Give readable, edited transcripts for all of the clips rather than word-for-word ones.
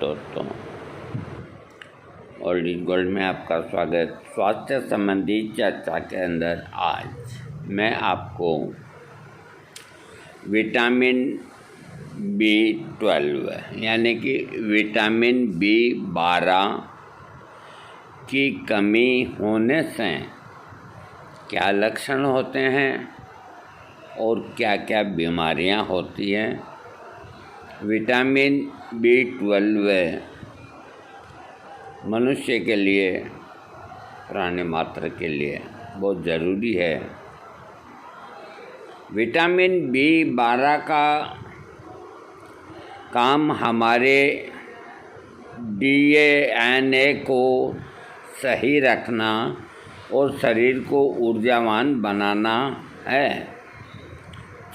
दोस्तों, old gold में आपका स्वागत। स्वास्थ्य संबंधी चर्चा के अंदर आज मैं आपको विटामिन B12 यानी कि विटामिन B12 की कमी होने से क्या लक्षण होते हैं और क्या क्या बीमारियां होती हैं। विटामिन B12 मनुष्य के लिए, प्राणी मात्र के लिए बहुत ज़रूरी है। विटामिन B12 का काम हमारे DNA को सही रखना और शरीर को ऊर्जावान बनाना है।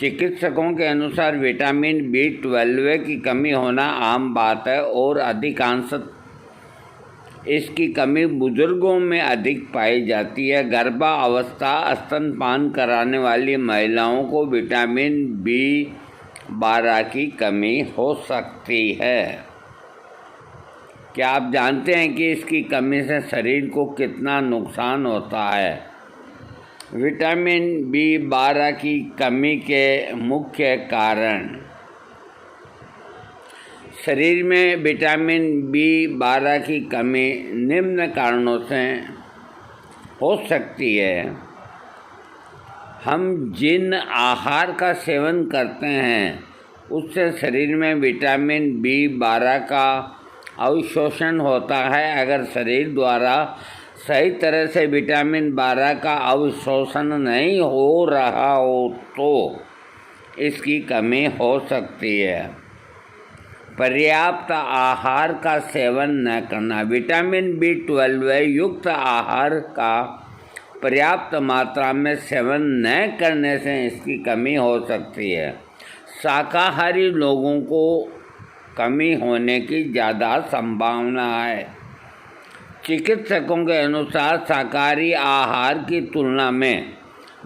चिकित्सकों के अनुसार विटामिन B12 की कमी होना आम बात है और अधिकांश इसकी कमी बुजुर्गों में अधिक पाई जाती है। गर्भावस्था, स्तनपान कराने वाली महिलाओं को विटामिन B12 की कमी हो सकती है। क्या आप जानते हैं कि इसकी कमी से शरीर को कितना नुकसान होता है? विटामिन B12 की कमी के मुख्य कारण। शरीर में विटामिन B12 की कमी निम्न कारणों से हो सकती है। हम जिन आहार का सेवन करते हैं उससे शरीर में विटामिन B12 का अवशोषण होता है। अगर शरीर द्वारा सही तरह से विटामिन 12 का अवशोषण नहीं हो रहा हो तो इसकी कमी हो सकती है। पर्याप्त आहार का सेवन न करना। विटामिन B12 युक्त आहार का पर्याप्त मात्रा में सेवन न करने से इसकी कमी हो सकती है। शाकाहारी लोगों को कमी होने की ज़्यादा संभावना है। चिकित्सकों के अनुसार शाकाहारी आहार की तुलना में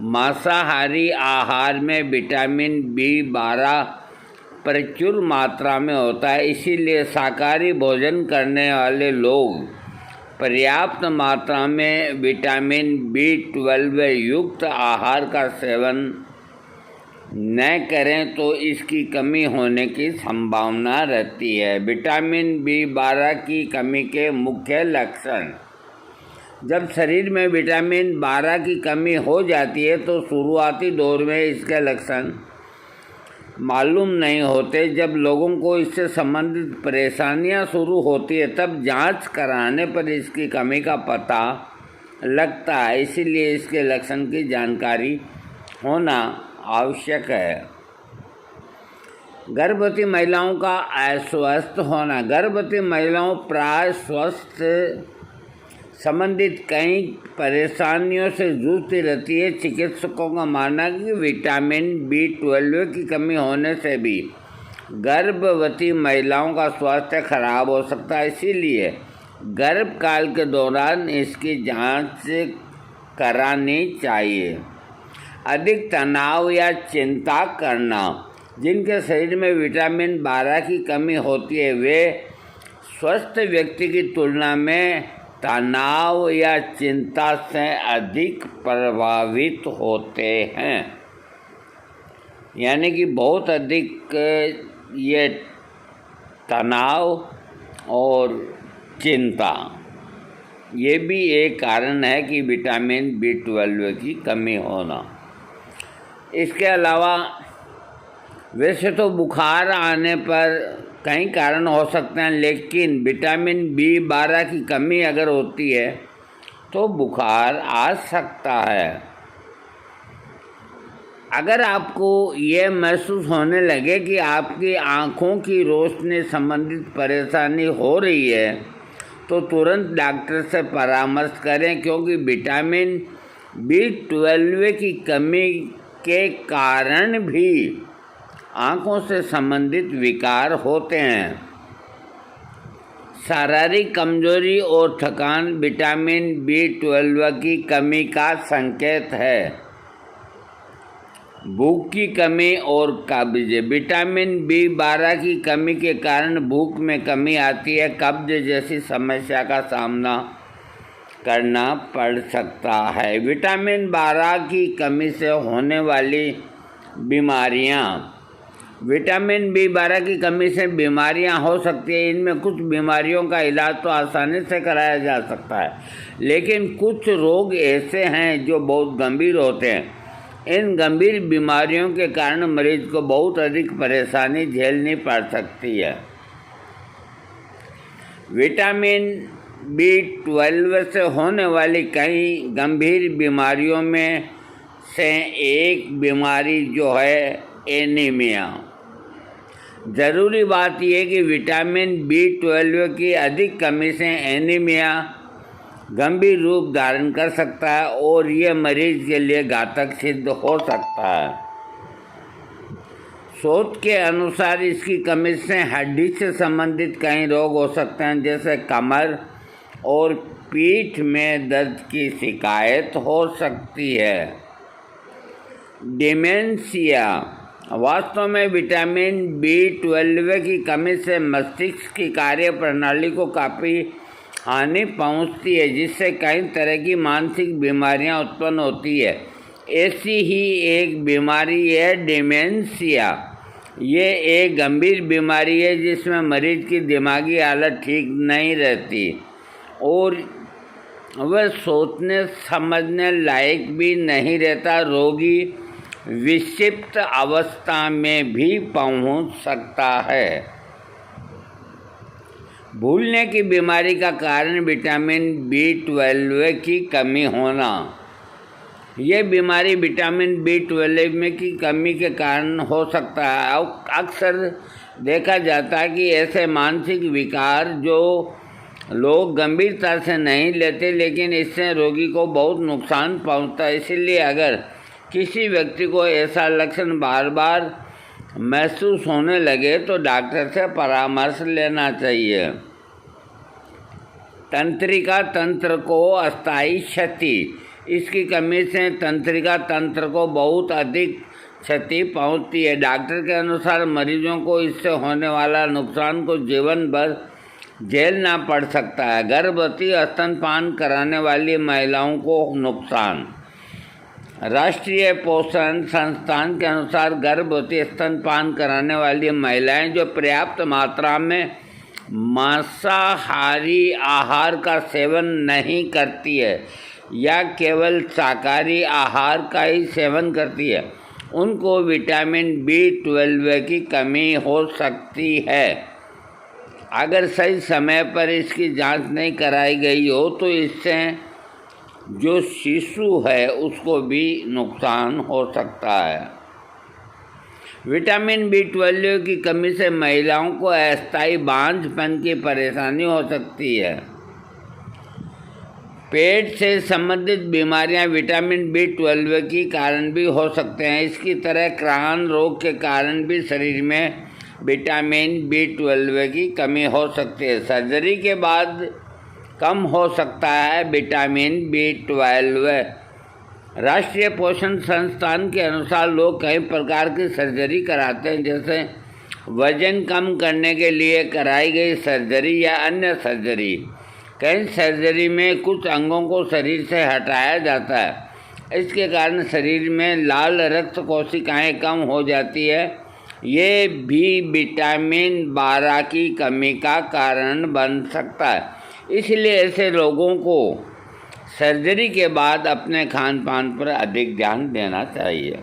मांसाहारी आहार में विटामिन B12 प्रचुर मात्रा में होता है। इसीलिए शाकाहारी भोजन करने वाले लोग पर्याप्त मात्रा में विटामिन B12 युक्त आहार का सेवन न करें तो इसकी कमी होने की संभावना रहती है। विटामिन B12 की कमी के मुख्य लक्षण। जब शरीर में विटामिन 12 की कमी हो जाती है तो शुरुआती दौर में इसके लक्षण मालूम नहीं होते। जब लोगों को इससे संबंधित परेशानियां शुरू होती है तब जांच कराने पर इसकी कमी का पता लगता है। इसीलिए इसके लक्षण की जानकारी होना आवश्यक है। गर्भवती महिलाओं का अस्वस्थ होना। गर्भवती महिलाओं प्राय स्वास्थ्य संबंधित कई परेशानियों से जूझती रहती है। चिकित्सकों का मानना है कि विटामिन B12 की कमी होने से भी गर्भवती महिलाओं का स्वास्थ्य खराब हो सकता है। इसीलिए गर्भकाल के दौरान इसकी जांच करानी चाहिए। अधिक तनाव या चिंता करना। जिनके शरीर में विटामिन 12 की कमी होती है वे स्वस्थ व्यक्ति की तुलना में तनाव या चिंता से अधिक प्रभावित होते हैं। यानी कि बहुत अधिक ये तनाव और चिंता ये भी एक कारण है कि विटामिन B12 की कमी होना। इसके अलावा वैसे तो बुखार आने पर कई कारण हो सकते हैं, लेकिन विटामिन B12 की कमी अगर होती है तो बुखार आ सकता है। अगर आपको ये महसूस होने लगे कि आपकी आँखों की रोशनी संबंधित परेशानी हो रही है तो तुरंत डॉक्टर से परामर्श करें, क्योंकि विटामिन B12 की कमी के कारण भी आँखों से संबंधित विकार होते हैं। शारीरिक कमजोरी और थकान विटामिन B12 की कमी का संकेत है। भूख की कमी और कब्ज। विटामिन B12 की कमी के कारण भूख में कमी आती है, कब्ज जैसी समस्या का सामना करना पड़ सकता है। विटामिन 12 की कमी से होने वाली बीमारियां। विटामिन B12 की कमी से बीमारियां हो सकती है। इनमें कुछ बीमारियों का इलाज तो आसानी से कराया जा सकता है, लेकिन कुछ रोग ऐसे हैं जो बहुत गंभीर होते हैं। इन गंभीर बीमारियों के कारण मरीज को बहुत अधिक परेशानी झेलनी पड़ सकती है। विटामिन B12 से होने वाली कई गंभीर बीमारियों में से एक बीमारी जो है एनीमिया। ज़रूरी बात यह कि विटामिन B12 की अधिक कमी से एनीमिया गंभीर रूप धारण कर सकता है और ये मरीज के लिए घातक सिद्ध हो सकता है। शोध के अनुसार इसकी कमी से हड्डी से संबंधित कई रोग हो सकते हैं, जैसे कमर और पीठ में दर्द की शिकायत हो सकती है। डिमेंशिया। वास्तव में विटामिन B12 की कमी से मस्तिष्क की कार्य प्रणाली को काफ़ी हानि पहुंचती है, जिससे कई तरह की मानसिक बीमारियां उत्पन्न होती है। ऐसी ही एक बीमारी है डिमेंशिया। ये एक गंभीर बीमारी है जिसमें मरीज की दिमागी हालत ठीक नहीं रहती और वह सोचने समझने लायक भी नहीं रहता। रोगी विक्षिप्त अवस्था में भी पहुंच सकता है। भूलने की बीमारी का कारण विटामिन B12 की कमी होना। यह बीमारी विटामिन B12 में की कमी के कारण हो सकता है। अक्सर देखा जाता है कि ऐसे मानसिक विकार जो लोग गंभीरता से नहीं लेते, लेकिन इससे रोगी को बहुत नुकसान पहुंचता है। इसलिए अगर किसी व्यक्ति को ऐसा लक्षण बार बार महसूस होने लगे तो डॉक्टर से परामर्श लेना चाहिए। तंत्रिका तंत्र को अस्थायी क्षति। इसकी कमी से तंत्रिका तंत्र को बहुत अधिक क्षति पहुंचती है। डॉक्टर के अनुसार मरीजों को इससे होने वाला नुकसान को जीवन भर झेलना पड़ सकता है। गर्भवती स्तनपान कराने वाली महिलाओं को नुकसान। राष्ट्रीय पोषण संस्थान के अनुसार गर्भवती स्तनपान कराने वाली महिलाएं जो पर्याप्त मात्रा में मांसाहारी आहार का सेवन नहीं करती है या केवल शाकाहारी आहार का ही सेवन करती है, उनको विटामिन B12 की कमी हो सकती है। अगर सही समय पर इसकी जांच नहीं कराई गई हो तो इससे जो शिशु है उसको भी नुकसान हो सकता है। विटामिन B12 की कमी से महिलाओं को अस्थायी बांझपन की परेशानी हो सकती है। पेट से संबंधित बीमारियां विटामिन B12 के कारण भी हो सकते हैं। इसकी तरह क्रान रोग के कारण भी शरीर में विटामिन B12 की कमी हो सकती है। सर्जरी के बाद कम हो सकता है विटामिन B12। राष्ट्रीय पोषण संस्थान के अनुसार लोग कई प्रकार की सर्जरी कराते हैं, जैसे वजन कम करने के लिए कराई गई सर्जरी या अन्य सर्जरी। कई सर्जरी में कुछ अंगों को शरीर से हटाया जाता है। इसके कारण शरीर में लाल रक्त कोशिकाएं कम हो जाती है। ये भी विटामिन 12 की कमी का कारण बन सकता है। इसलिए ऐसे लोगों को सर्जरी के बाद अपने खान पान पर अधिक ध्यान देना चाहिए।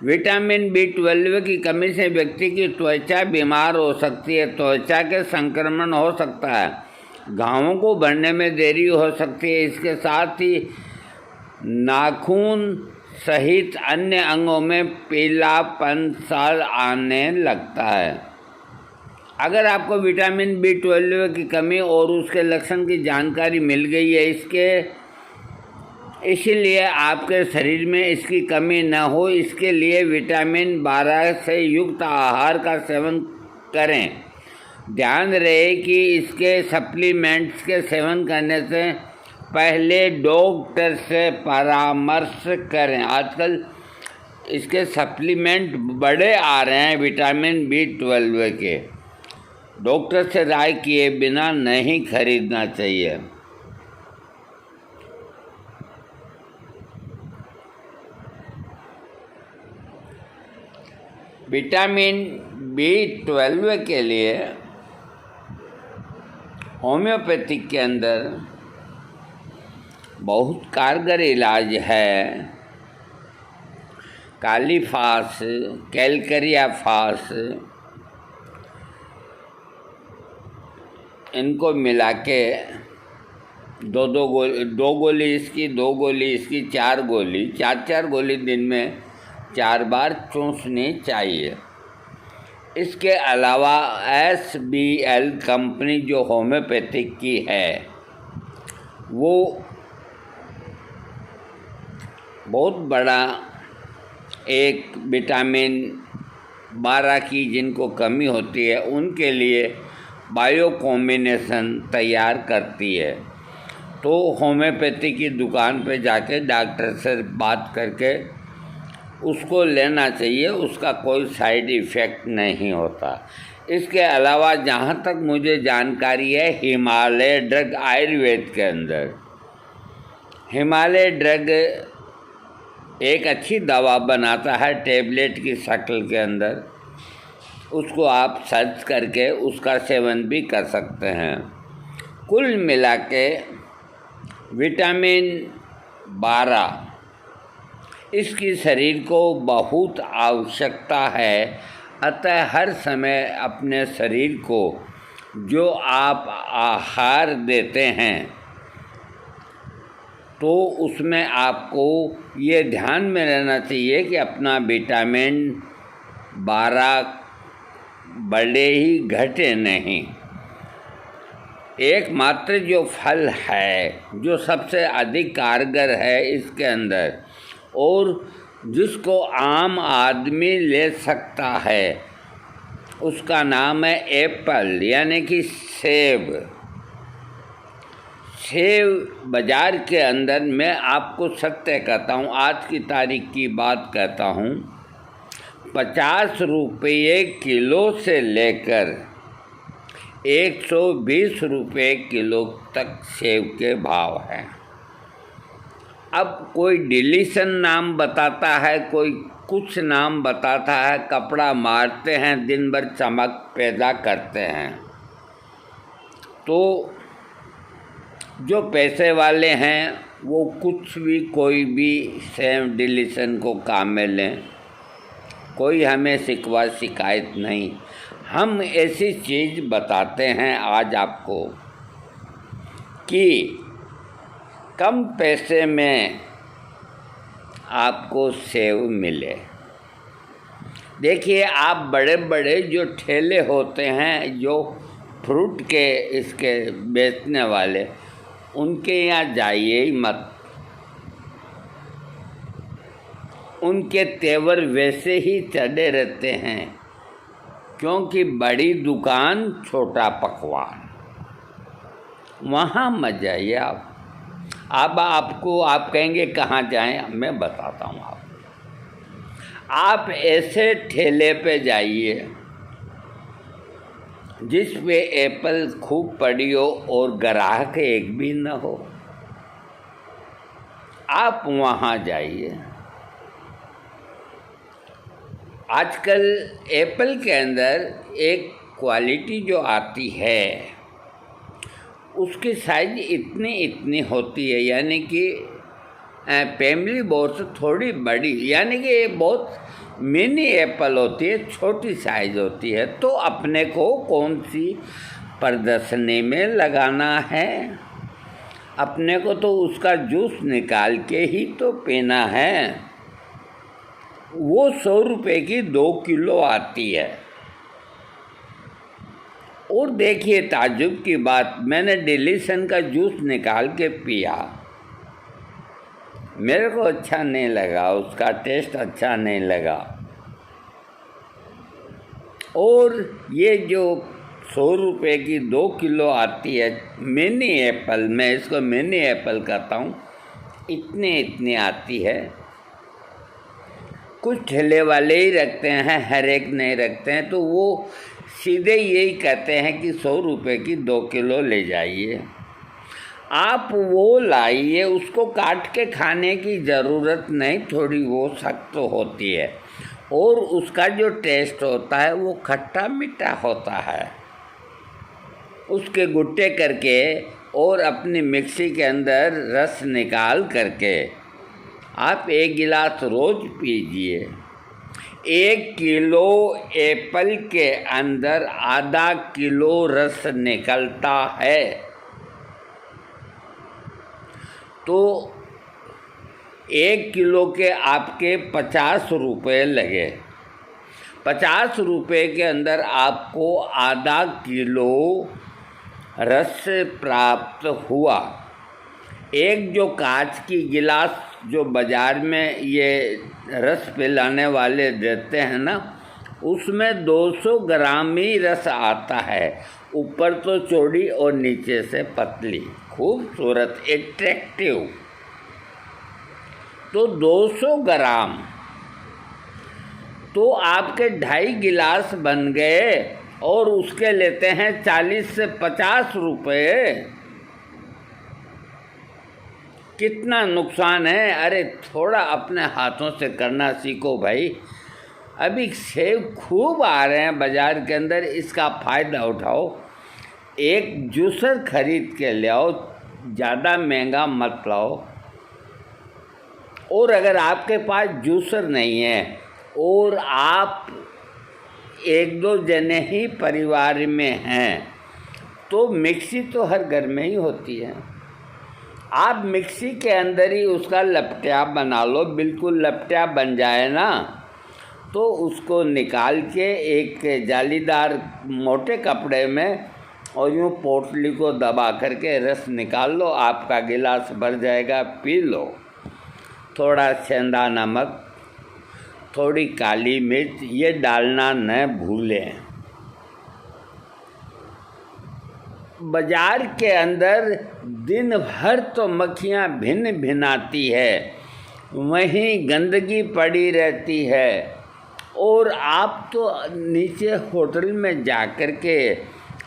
विटामिन B12 की कमी से व्यक्ति की त्वचा बीमार हो सकती है। त्वचा के संक्रमण हो सकता है, घावों को बढ़ने में देरी हो सकती है। इसके साथ ही नाखून सहित अन्य अंगों में पीलापन सा आने लगता है। अगर आपको विटामिन B12 की कमी और उसके लक्षण की जानकारी मिल गई है, इसलिए आपके शरीर में इसकी कमी न हो, इसके लिए विटामिन 12 से युक्त आहार का सेवन करें। ध्यान रहे कि इसके सप्लीमेंट्स के सेवन करने से पहले डॉक्टर से परामर्श करें। आजकल इसके सप्लीमेंट बड़े आ रहे हैं विटामिन B12 के, डॉक्टर से राय किए बिना नहीं खरीदना चाहिए। विटामिन B12 के लिए होम्योपैथिक के अंदर बहुत कारगर इलाज है। कालीफास, कैलकरियाफास, इनको मिला के दो गोली इसकी, 2 गोली इसकी, 4 गोली, 4 गोली दिन में 4 बार चूसनी चाहिए। इसके अलावा SBL कंपनी जो होम्योपैथिक की है वो बहुत बड़ा एक विटामिन 12 की जिनको कमी होती है उनके लिए बायो कॉम्बिनेशन तैयार करती है। तो होम्योपैथी की दुकान पे जाके डॉक्टर से बात करके उसको लेना चाहिए, उसका कोई साइड इफ़ेक्ट नहीं होता। इसके अलावा जहाँ तक मुझे जानकारी है, हिमालय ड्रग आयुर्वेद के अंदर हिमालय ड्रग एक अच्छी दवा बनाता है टैबलेट की शक्ल के अंदर, उसको आप सर्च करके उसका सेवन भी कर सकते हैं। कुल मिला के विटामिन 12 इसकी शरीर को बहुत आवश्यकता है। अतः हर समय अपने शरीर को जो आप आहार देते हैं तो उसमें आपको ये ध्यान में रहना चाहिए कि अपना विटामिन 12 बढ़े ही घटे नहीं। एकमात्र जो फल है जो सबसे अधिक कारगर है इसके अंदर और जिसको आम आदमी ले सकता है उसका नाम है एप्पल, यानी कि सेब। सेब बाज़ार के अंदर मैं आपको सत्य कहता हूँ, आज की तारीख की बात कहता हूँ, 50 रुपये किलो से लेकर 120 रुपये किलो तक सेब के भाव हैं। अब कोई डिलीशन नाम बताता है, कोई कुछ नाम बताता है, कपड़ा मारते हैं, दिन भर चमक पैदा करते हैं। तो जो पैसे वाले हैं वो कुछ भी कोई भी सेम डिलीशन को काम में लें, कोई हमें शिकवा शिकायत नहीं। हम ऐसी चीज़ बताते हैं आज आपको कि कम पैसे में आपको सेव मिले। देखिए, आप बड़े बड़े जो ठेले होते हैं जो फ्रूट के इसके बेचने वाले, उनके यहाँ जाइए ही मत। उनके तेवर वैसे ही चढ़े रहते हैं क्योंकि बड़ी दुकान छोटा पकवान, वहाँ मत जाइए आप। अब आपको आप कहेंगे कहाँ जाएं, मैं बताता हूँ आप ऐसे ठेले पे जाइए जिस पे एप्पल खूब पड़ी हो और ग्राहक एक भी न हो। आप वहाँ जाइए। आजकल एप्पल के अंदर एक क्वालिटी जो आती है उसकी साइज इतनी होती है, यानी कि फैमिली बहुत थोड़ी बड़ी, यानी कि ये बहुत मिनी एप्पल होती है, छोटी साइज होती है। तो अपने को कौन सी प्रदर्शनी में लगाना है, अपने को तो उसका जूस निकाल के ही तो पीना है। वो 100 रुपये की 2 किलो आती है। और देखिए ताज्जुब की बात, मैंने डिलीशन का जूस निकाल के पिया, मेरे को अच्छा नहीं लगा, उसका टेस्ट अच्छा नहीं लगा। और ये जो 100 रुपये की 2 किलो आती है मिनी एप्पल, मैं इसको मिनी एप्पल कहता हूँ, इतनी आती है। कुछ ठेले वाले ही रखते हैं, हर एक नहीं रखते हैं, तो वो सीधे यही कहते हैं कि 100 रुपये की 2 किलो ले जाइए। आप वो लाइए, उसको काट के खाने की ज़रूरत नहीं, थोड़ी वो सख्त होती है और उसका जो टेस्ट होता है वो खट्टा मीठा होता है। उसके गुट्टे करके और अपनी मिक्सी के अंदर रस निकाल करके आप 1 गिलास रोज़ पीजिए। 1 किलो एप्पल के अंदर आधा किलो रस निकलता है, तो 1 किलो के आपके 50 रुपये लगे। 50 रुपये के अंदर आपको आधा किलो रस प्राप्त हुआ। एक जो कांच की गिलास जो बाज़ार में ये रस पिलाने वाले देते हैं ना, उसमें 200 ग्राम ही रस आता है, ऊपर तो चौड़ी और नीचे से पतली, खूबसूरत, एट्रैक्टिव। तो 200 ग्राम तो आपके 2.5 गिलास बन गए और उसके लेते हैं 40 से 50 रुपये। कितना नुकसान है। अरे थोड़ा अपने हाथों से करना सीखो भाई। अभी सेब खूब आ रहे हैं बाज़ार के अंदर, इसका फ़ायदा उठाओ। एक जूसर खरीद के ले आओ, ज़्यादा महंगा मत लाओ। और अगर आपके पास जूसर नहीं है और आप 1-2 जने ही परिवार में हैं, तो मिक्सी तो हर घर में ही होती है। आप मिक्सी के अंदर ही उसका लपटिया बना लो, बिल्कुल लपटिया बन जाए ना, तो उसको निकाल के एक जालीदार मोटे कपड़े में और यूँ पोटली को दबा करके रस निकाल लो, आपका गिलास भर जाएगा, पी लो। थोड़ा सेंधा नमक, थोड़ी काली मिर्च, ये डालना न भूलें। बाज़ार के अंदर दिन भर तो मक्खियाँ भिन भिनाती है, वहीं गंदगी पड़ी रहती है, और आप तो नीचे होटल में जाकर के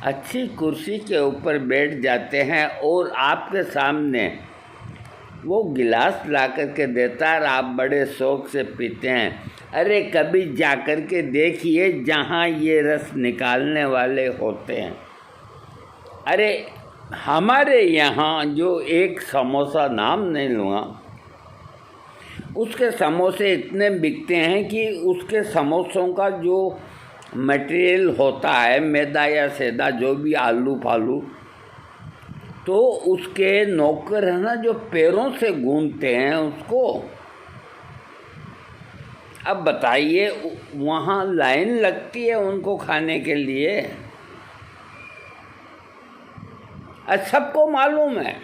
अच्छी कुर्सी के ऊपर बैठ जाते हैं और आपके सामने वो गिलास ला कर के देता है और आप बड़े शौक़ से पीते हैं। अरे कभी जा कर के देखिए जहाँ ये रस निकालने वाले होते हैं। अरे हमारे यहाँ जो एक समोसा, नाम नहीं लूँगा, उसके समोसे इतने बिकते हैं कि उसके समोसों का जो मटेरियल होता है, मैदा या सेदा जो भी, आलू फालू, तो उसके नौकर है ना जो पैरों से गूंथते हैं उसको। अब बताइए, वहाँ लाइन लगती है उनको खाने के लिए। सबको मालूम है,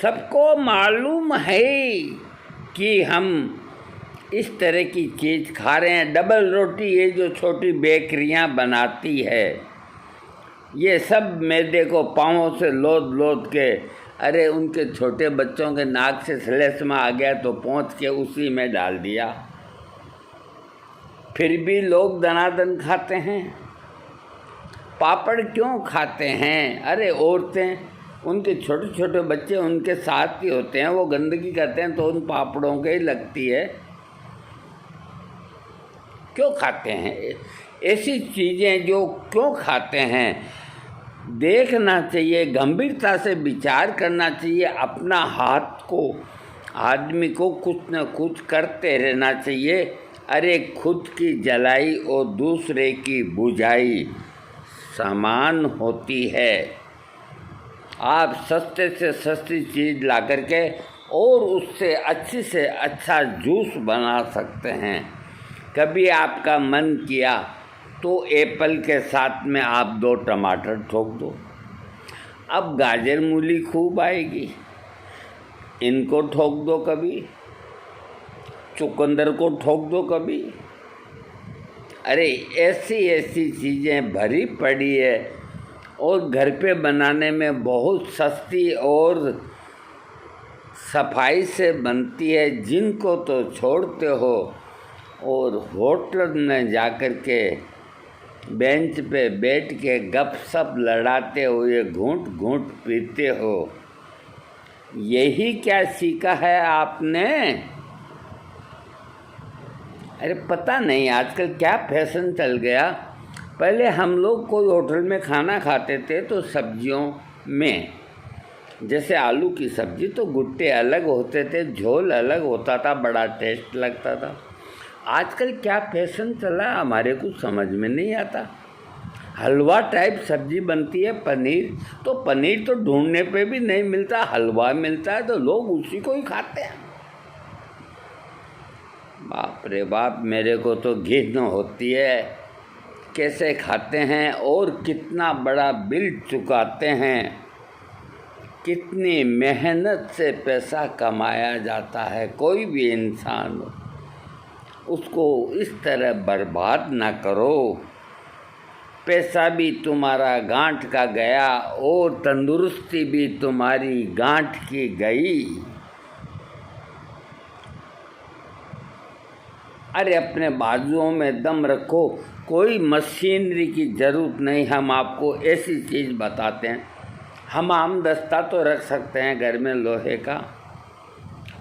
सबको मालूम है कि हम इस तरह की चीज़ खा रहे हैं। डबल रोटी ये जो छोटी बेकरियां बनाती है, ये सब मैदे को पाँवों से लोद लोद के, अरे उनके छोटे बच्चों के नाक से श्लेष्मा आ गया तो पहुँच के उसी में डाल दिया। फिर भी लोग दनादन खाते हैं। पापड़ क्यों खाते हैं? अरे औरतें, उनके छोटे छोटे बच्चे उनके साथ ही होते हैं, वो गंदगी करते हैं तो उन पापड़ों के ही लगती है। क्यों खाते हैं ऐसी चीज़ें? जो क्यों खाते हैं देखना चाहिए, गंभीरता से विचार करना चाहिए। अपना हाथ को, आदमी को कुछ न कुछ करते रहना चाहिए। अरे खुद की जलाई और दूसरे की बुझाई समान होती है। आप सस्ते से सस्ती चीज़ ला करके और उससे अच्छी से अच्छा जूस बना सकते हैं। कभी आपका मन किया तो एप्पल के साथ में आप 2 टमाटर ठोक दो। अब गाजर मूली खूब आएगी, इनको ठोक दो, कभी चुकंदर को ठोक दो कभी। अरे ऐसी ऐसी चीज़ें भरी पड़ी है और घर पे बनाने में बहुत सस्ती और सफाई से बनती है, जिनको तो छोड़ते हो और होटल में जाकर के बेंच पे बैठ के गपशप लड़ाते हुए घूंट घूंट पीते हो। यही क्या सीखा है आपने? अरे पता नहीं आजकल क्या फैशन चल गया। पहले हम लोग कोई होटल में खाना खाते थे तो सब्जियों में जैसे आलू की सब्ज़ी तो गुट्टे अलग होते थे, झोल अलग होता था, बड़ा टेस्ट लगता था। आजकल क्या फैशन चला हमारे कुछ समझ में नहीं आता। हलवा टाइप सब्ज़ी बनती है, पनीर तो ढूंढने पे भी नहीं मिलता, हलवा मिलता है तो लोग उसी को ही खाते हैं। बाप रे बाप, मेरे को तो घिन होती है। कैसे खाते हैं और कितना बड़ा बिल चुकाते हैं, कितनी मेहनत से पैसा कमाया जाता है। कोई भी इंसान उसको इस तरह बर्बाद ना करो। पैसा भी तुम्हारा गांठ का गया और तंदुरुस्ती भी तुम्हारी गांठ की गई। अरे अपने बाजुओं में दम रखो, कोई मशीनरी की ज़रूरत नहीं। हम आपको ऐसी चीज़ बताते हैं, हम आम दस्ता तो रख सकते हैं घर में लोहे का,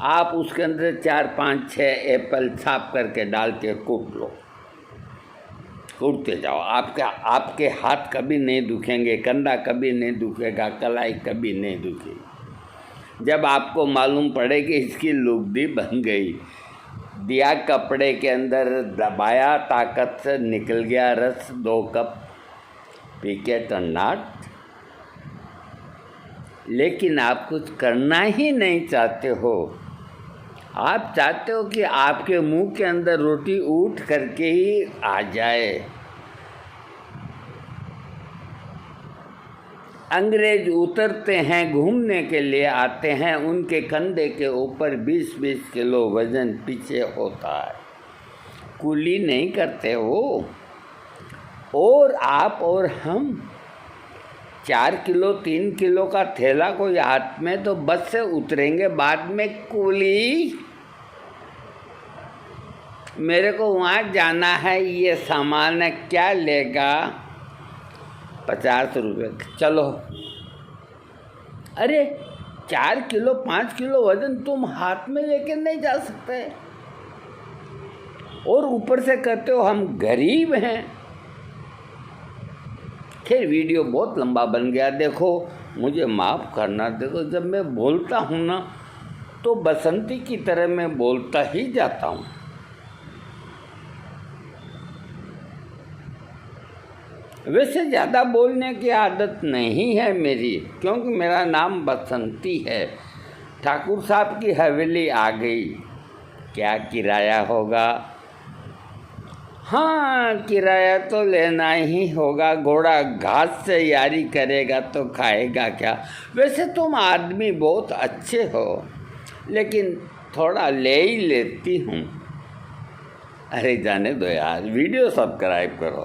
आप उसके अंदर 4, 5, 6 एप्पल छाप करके डाल के कूट लो, कूटते जाओ। आपके हाथ कभी नहीं दुखेंगे, कंधा कभी नहीं दुखेगा, कलाई कभी नहीं दुखेगी। जब आपको मालूम पड़े कि इसकी लुगदी बन गई, दिया कपड़े के अंदर दबाया, ताकत से निकल गया रस, 2 कप पी के टन्नाट। लेकिन आप कुछ करना ही नहीं चाहते हो। आप चाहते हो कि आपके मुंह के अंदर रोटी उठ करके ही आ जाए। अंग्रेज उतरते हैं, घूमने के लिए आते हैं, उनके कंधे के ऊपर 20-20 किलो वज़न पीछे होता है, कुली नहीं करते हो। और आप और हम 4 किलो 3 किलो का थैला कोई हाथ में तो बस से उतरेंगे, बाद में कुली मेरे को वहाँ जाना है, ये सामान है, क्या लेगा? 50 रुपये। चलो। अरे 4 किलो 5 किलो वज़न तुम हाथ में लेके नहीं जा सकते, और ऊपर से कहते हो हम गरीब हैं। खैर वीडियो बहुत लंबा बन गया, देखो मुझे माफ़ करना। देखो जब मैं बोलता हूँ ना तो बसंती की तरह मैं बोलता ही जाता हूँ। वैसे ज़्यादा बोलने की आदत नहीं है मेरी, क्योंकि मेरा नाम बसंती है। ठाकुर साहब की हवेली आ गई, क्या किराया होगा? हाँ, किराया तो लेना ही होगा। घोड़ा घास से यारी करेगा तो खाएगा क्या? वैसे तुम आदमी बहुत अच्छे हो, लेकिन थोड़ा ले ही लेती हूँ। अरे जाने दो यार, वीडियो सब्सक्राइब करो।